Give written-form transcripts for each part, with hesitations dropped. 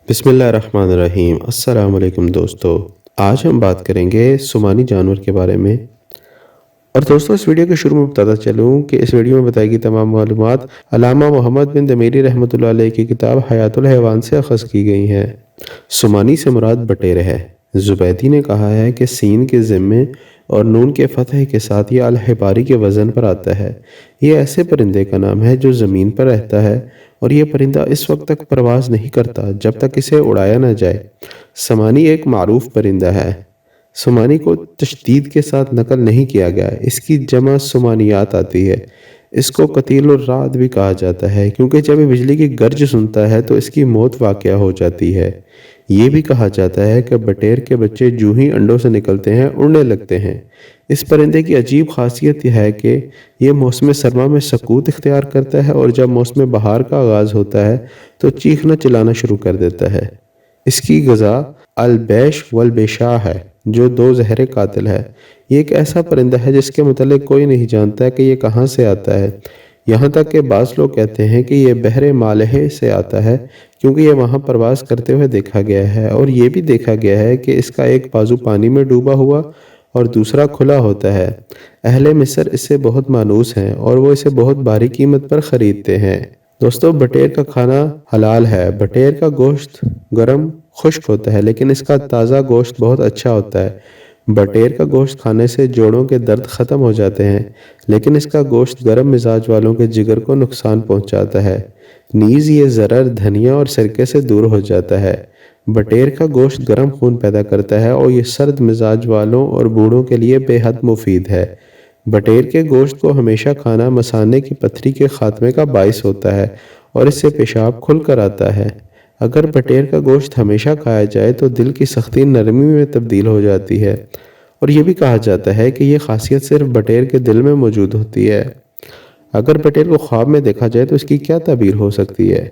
بسم اللہ الرحمن الرحیم۔ السلام علیکم دوستو، آج ہم بات کریں گے سمانی جانور کے بارے میں۔ اور دوستو، اس ویڈیو کے شروع میں بتاتا چلوں کہ اس ویڈیو میں بتائی گئی تمام معلومات علامہ محمد بن دمیری رحمۃ اللہ علیہ کی کتاب حیات الحیوان سے اخذ کی گئی ہیں۔ سمانی سے مراد بٹیر ہے۔ زبیدی نے کہا ہے کہ سین کے ضمے اور نون کے فتح کے ساتھ یہ الحباری کے وزن پر آتا ہے۔ یہ ایسے پرندے کا نام ہے جو زمین پر رہتا ہے، اور یہ پرندہ اس وقت تک پرواز نہیں کرتا جب تک اسے اڑایا نہ جائے۔ سمانی ایک معروف پرندہ ہے۔ سمانی کو تشدید کے ساتھ نقل نہیں کیا گیا، اس کی جمع سمانیات آتی ہے۔ اس کو قتیل الرعد بھی کہا جاتا ہے کیونکہ جب یہ بجلی کی گرج سنتا ہے تو اس کی موت واقع ہو جاتی ہے۔ یہ بھی کہا جاتا ہے کہ بٹیر کے بچے جو ہی انڈوں سے نکلتے ہیں اڑنے لگتے ہیں۔ اس پرندے کی عجیب خاصیت یہ ہے کہ یہ موسم سرما میں سکوت اختیار کرتا ہے، اور جب موسم بہار کا آغاز ہوتا ہے تو چیخنا چلانا شروع کر دیتا ہے۔ اس کی غذا البیش والبیشا ہے جو دو زہر قاتل ہے۔ یہ ایک ایسا پرندہ ہے جس کے متعلق کوئی نہیں جانتا کہ یہ کہاں سے آتا ہے، یہاں تک کہ بعض لوگ کہتے ہیں کہ یہ بحر مالح سے آتا ہے کیونکہ یہ وہاں پرواز کرتے ہوئے دیکھا گیا ہے، اور یہ بھی دیکھا گیا ہے کہ اس کا ایک بازو پانی میں ڈوبا ہوا اور دوسرا کھلا ہوتا ہے۔ اہل مصر اس سے بہت مانوس ہیں اور وہ اسے بہت بھاری قیمت پر خریدتے ہیں۔ دوستو، بٹیر کا کھانا حلال ہے۔ بٹیر کا گوشت گرم خشک ہوتا ہے لیکن اس کا تازہ گوشت بہت اچھا ہوتا ہے۔ بٹیر کا گوشت کھانے سے جوڑوں کے درد ختم ہو جاتے ہیں، لیکن اس کا گوشت گرم مزاج والوں کے جگر کو نقصان پہنچاتا ہے۔ نیز یہ ضرر دھنیا اور سرکے سے دور ہو جاتا ہے۔ بٹیر کا گوشت گرم خون پیدا کرتا ہے اور یہ سرد مزاج والوں اور بوڑھوں کے لیے بے حد مفید ہے۔ بٹیر کے گوشت کو ہمیشہ کھانا مثانے کی پتھری کے خاتمے کا باعث ہوتا ہے اور اس سے پیشاب کھل کر آتا ہے۔ اگر بٹیر کا گوشت ہمیشہ کھایا جائے تو دل کی سختی نرمی میں تبدیل ہو جاتی ہے، اور یہ بھی کہا جاتا ہے کہ یہ خاصیت صرف بٹیر کے دل میں موجود ہوتی ہے۔ اگر بٹیر کو خواب میں دیکھا جائے تو اس کی کیا تعبیر ہو سکتی ہے؟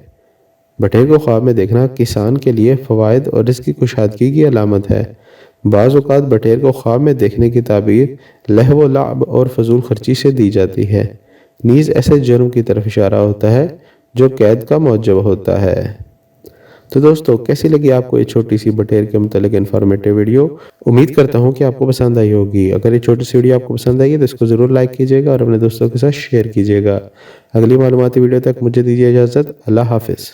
بٹیر کو خواب میں دیکھنا کسان کے لیے فوائد اور رزق کی کشادگی کی علامت ہے۔ بعض اوقات بٹیر کو خواب میں دیکھنے کی تعبیر لہو و لعب اور فضول خرچی سے دی جاتی ہے۔ نیز ایسے جرم کی طرف اشارہ ہوتا ہے جو قید کا موجب ہوتا ہے۔ تو دوستو، کیسی لگی آپ کو یہ چھوٹی سی بٹیر کے متعلق انفارمیٹیو ویڈیو؟ امید کرتا ہوں کہ آپ کو پسند آئی ہوگی۔ اگر یہ چھوٹی سی ویڈیو آپ کو پسند آئی ہے تو اس کو ضرور لائک کیجیے گا اور اپنے دوستوں کے ساتھ شیئر کیجیے گا۔ اگلی معلوماتی ویڈیو تک مجھے دیجیے اجازت۔ اللہ حافظ۔